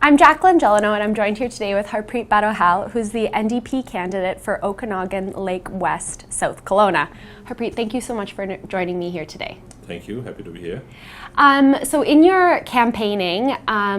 I'm Jacqueline Gelineau, and I'm joined here today with Harpreet Badohal, who's the NDP candidate for Okanagan Lake West-South Kelowna. Harpreet, thank you so much for joining me here today. Thank you. Happy to be here. So in your campaigning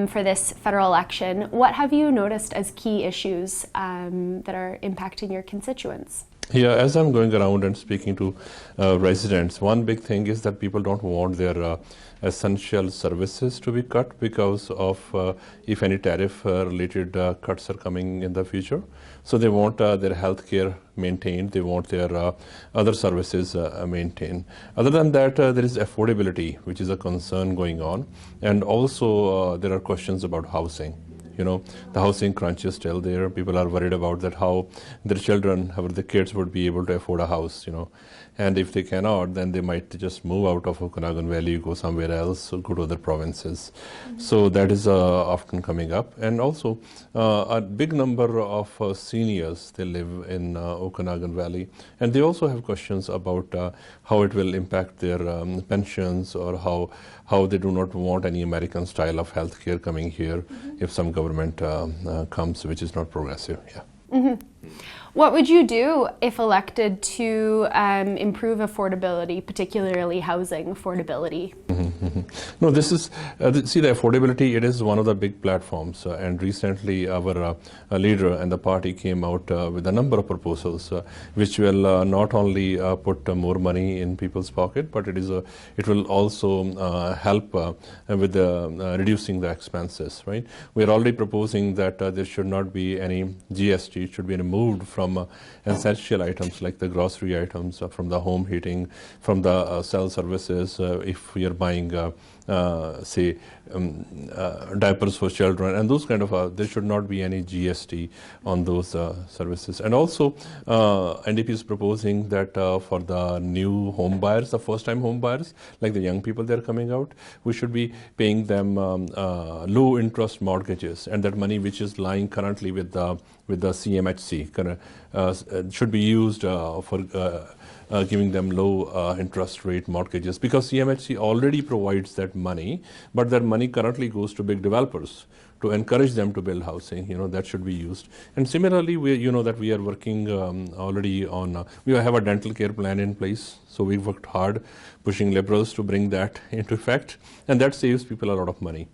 for this federal election, what have you noticed as key issues that are impacting your constituents? Yeah, as I'm going around and speaking to residents, one big thing is that people don't want their essential services to be cut because of if any tariff related cuts are coming in the future. So they want their health care maintained, they want their other services maintained. Other than that, there is affordability, which is a concern going on. And also there are questions about housing. You know, the housing crunch is still there. People are worried about that, how their children, how the kids would be able to afford a house, you know. And if they cannot, then they might just move out of Okanagan Valley, go somewhere else, or go to other provinces. Mm-hmm. So that is often coming up. And also a big number of seniors, they live in Okanagan Valley. And they also have questions about how it will impact their pensions, or how they do not want any American style of healthcare coming here. Mm-hmm. If some government comes which is not progressive. Yeah. Mm-hmm. What would you do if elected to improve affordability, particularly housing affordability? Mm-hmm, mm-hmm. No, this is, see, the affordability, it is one of the big platforms. And recently our leader and the party came out with a number of proposals which will not only put more money in people's pocket, but it will also help with reducing the expenses, right? We are already proposing that there should not be any GST, it should be removed from essential items like the grocery items, from the home heating, from the cell services, if we are buying say diapers for children and those kind of, there should not be any GST on those services. And also NDP is proposing that for the new home buyers, the first time home buyers, like the young people that are coming out, we should be paying them low interest mortgages, and that money which is lying currently with the CMHC should be used for giving them low interest rate mortgages, because CMHC already provides that money, but that money currently goes to big developers to encourage them to build housing. You know, that should be used. And similarly, we are working already on, we have a dental care plan in place. So we've worked hard pushing Liberals to bring that into effect, and that saves people a lot of money.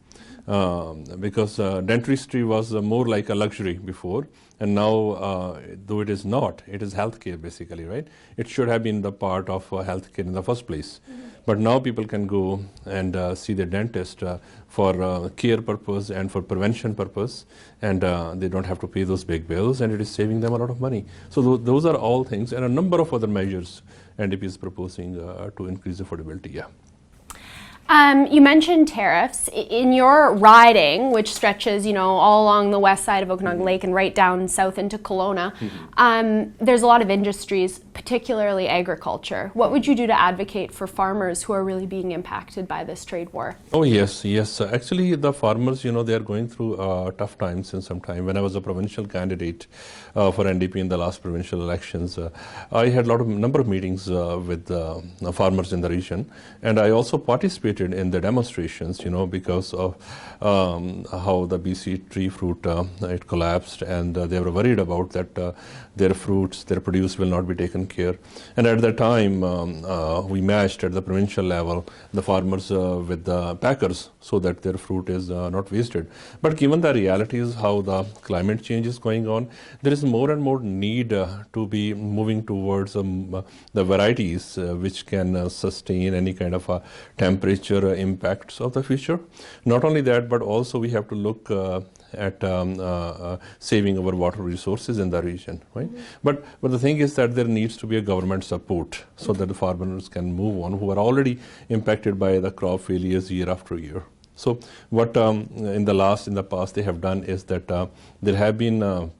Because dentistry was more like a luxury before, and now though it is not, it is healthcare basically, right? It should have been the part of healthcare in the first place. Mm-hmm. But now people can go and see the dentist for care purpose and for prevention purpose, and they don't have to pay those big bills, and it is saving them a lot of money. So those are all things, and a number of other measures NDP is proposing to increase affordability. Yeah. You mentioned tariffs. In your riding, which stretches, all along the west side of Okanagan Mm-hmm. Lake and right down south into Kelowna, Mm-hmm. there's a lot of industries, particularly agriculture. What would you do to advocate for farmers who are really being impacted by this trade war? Oh, yes. Actually, the farmers, they are going through tough times in some time. When I was a provincial candidate for NDP in the last provincial elections, I had number of meetings with farmers in the region, and I also participated in the demonstrations, because of how the BC tree fruit, it collapsed, and they were worried about that their fruits, their produce will not be taken care. And at that time, we matched at the provincial level the farmers with the packers so that their fruit is not wasted. But given the realities how the climate change is going on, there is more and more need to be moving towards the varieties which can sustain any kind of temperature impacts of the future. Not only that, but also we have to look at saving our water resources in the region, right? Mm-hmm. But the thing is that there needs to be a government support so that the farmers can move on who are already impacted by the crop failures year after year. So what in the past they have done is that there have been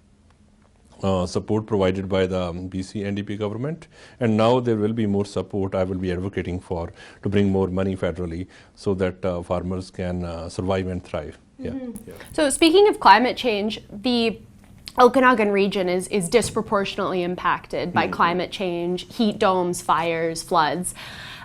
support provided by the BC NDP government, and now there will be more support I will be advocating for to bring more money federally so that farmers can survive and thrive. Mm-hmm. Yeah. So speaking of climate change, the Okanagan region is disproportionately impacted by climate change, heat domes, fires, floods.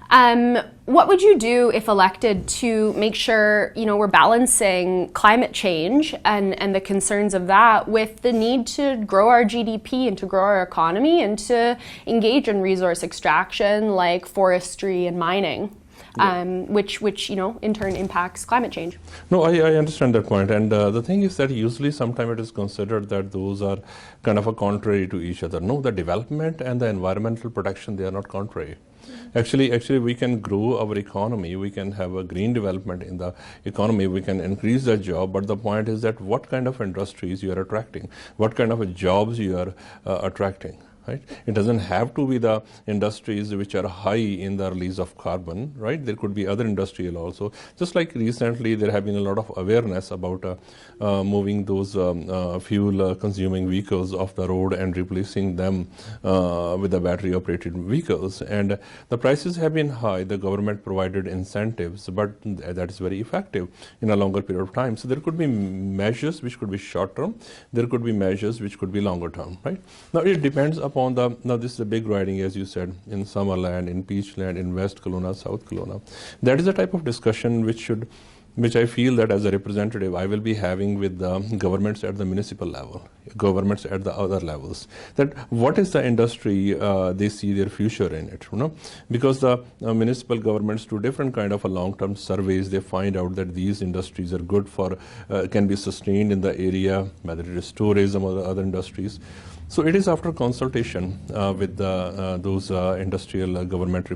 What would you do if elected to make sure, we're balancing climate change and the concerns of that with the need to grow our GDP and to grow our economy and to engage in resource extraction like forestry and mining? Which in turn impacts climate change. No, I understand that point. And the thing is that usually sometimes it is considered that those are kind of a contrary to each other. No, the development and the environmental protection, they are not contrary. Actually, we can grow our economy. We can have a green development in the economy. We can increase the job. But the point is that what kind of industries you are attracting, what kind of jobs you are attracting. Right? It doesn't have to be the industries which are high in the release of carbon, right? There could be other industrial also. Just like recently, there have been a lot of awareness about moving those fuel-consuming vehicles off the road and replacing them with the battery-operated vehicles. And the prices have been high. The government provided incentives, but that is very effective in a longer period of time. So there could be measures which could be short-term. There could be measures which could be longer-term, right? Now, it depends upon now this is a big riding, as you said, in Summerland, in Peachland, in West Kelowna, South Kelowna. That is a type of discussion which I feel that as a representative I will be having with the governments at the municipal level, governments at the other levels, that what is the industry they see their future in it, because the municipal governments do different kind of a long-term surveys. They find out that these industries are good for, can be sustained in the area, whether it is tourism or the other industries. So it is after consultation with those industrial government,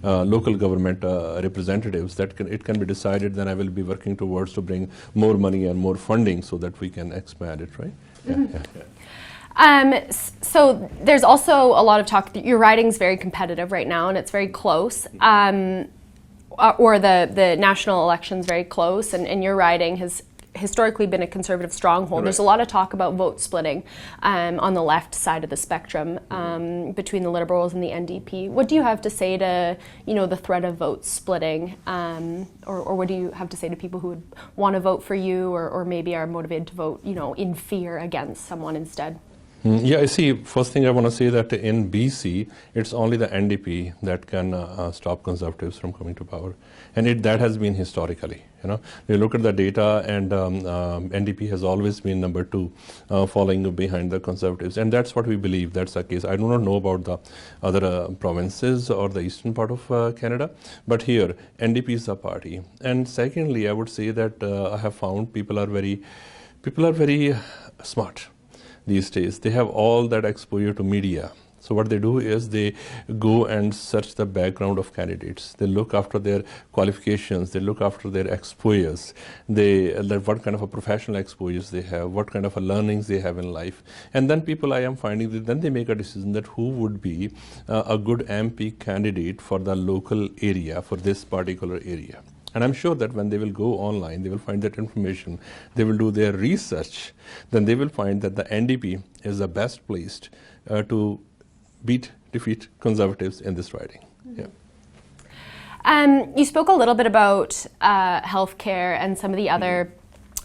local government representatives that it can be decided. Then I will be working towards to bring more money and more funding so that we can expand it, right? Mm-hmm. So there's also a lot of talk that your riding's very competitive right now and it's very close. Or the national election's very close, and your riding has historically been a conservative stronghold. Right. There's a lot of talk about vote splitting on the left side of the spectrum between the Liberals and the NDP. What do you have to say to the threat of vote splitting, or what do you have to say to people who would want to vote for you or maybe are motivated to vote in fear against someone instead? Yeah, I see. First thing I want to say that in BC, it's only the NDP that can stop Conservatives from coming to power. And that has been historically. You look at the data, and NDP has always been number 2, following behind the Conservatives. And that's what we believe, that's the case. I do not know about the other provinces or the eastern part of Canada, but here, NDP is the party. And secondly, I would say that I have found people are very smart these days. They have all that exposure to media. So what they do is they go and search the background of candidates. They look after their qualifications. They look after their exposures. What kind of a professional exposures they have, what kind of a learnings they have in life. And then I am finding that then they make a decision that who would be a good MP candidate for the local area, for this particular area. And I'm sure that when they will go online, they will find that information, they will do their research, then they will find that the NDP is the best placed to defeat Conservatives in this riding. Yeah. You spoke a little bit about healthcare and some of the other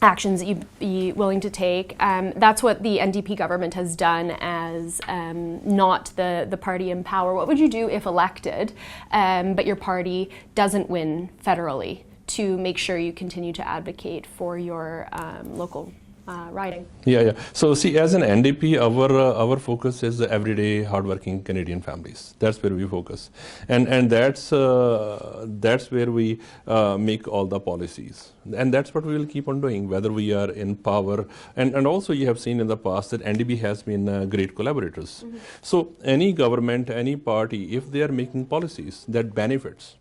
actions that you'd be willing to take. That's what the NDP government has done as not the party in power. What would you do if elected, but your party doesn't win federally, to make sure you continue to advocate for your local riding? Yeah. So see, as an NDP, our focus is everyday hardworking Canadian families. That's where we focus, and that's where we make all the policies, and that's what we will keep on doing, whether we are in power. And also, you have seen in the past that NDP has been great collaborators. Mm-hmm. So any government, any party, if they are making policies that benefits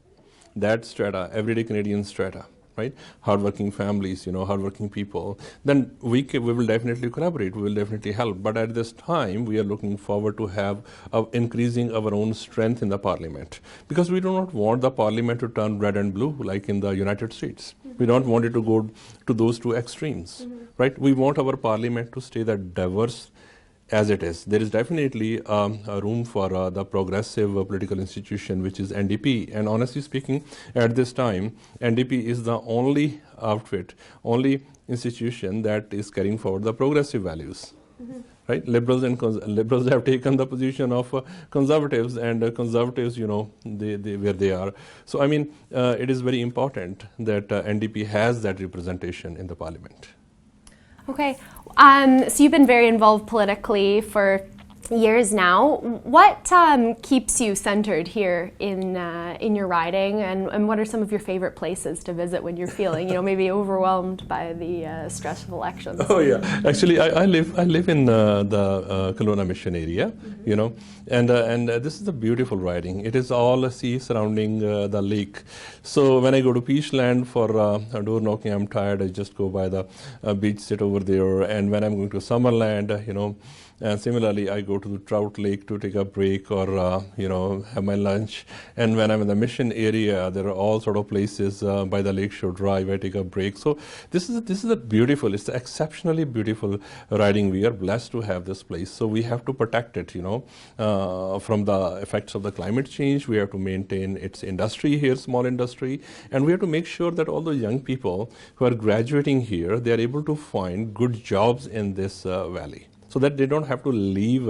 that strata, everyday Canadian strata, right? Hardworking families, hardworking people, then we will definitely collaborate, we will definitely help. But at this time, we are looking forward to have increasing our own strength in the parliament, because we do not want the parliament to turn red and blue like in the United States. Mm-hmm. We don't want it to go to those two extremes, mm-hmm. right? We want our parliament to stay that diverse as it is. There is definitely a room for the progressive political institution, which is NDP. And honestly speaking, at this time, NDP is the only institution that is carrying forward the progressive values. Right, liberals have taken the position of conservatives, and conservatives, they where they are. So I mean, it is very important that NDP has that representation in the parliament. Okay, so you've been very involved politically for years now. What keeps you centered here in your riding, and what are some of your favorite places to visit when you're feeling, maybe overwhelmed by the stress of elections? Oh yeah, actually, I live in the Kelowna Mission area, and this is a beautiful riding. It is all a sea surrounding the lake. So when I go to Peachland for door knocking, I'm tired. I just go by the beach, sit over there, and when I'm going to Summerland, and similarly, I go to the Trout Lake to take a break or, have my lunch. And when I'm in the Mission area, there are all sort of places by the Lakeshore Drive. I take a break. So this is a beautiful, it's an exceptionally beautiful riding. We are blessed to have this place. So we have to protect it, from the effects of the climate change. We have to maintain its industry here, small industry. And we have to make sure that all the young people who are graduating here, they are able to find good jobs in this valley, so that they don't have to leave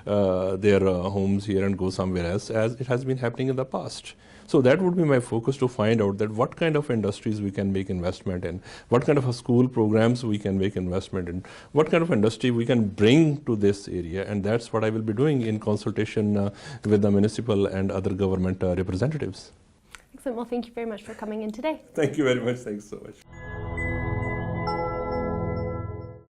their homes here and go somewhere else, as it has been happening in the past. So that would be my focus, to find out that what kind of industries we can make investment in, what kind of school programs we can make investment in, what kind of industry we can bring to this area, and that's what I will be doing in consultation with the municipal and other government representatives. Excellent. Well, thank you very much for coming in today. Thank you very much. Thanks so much.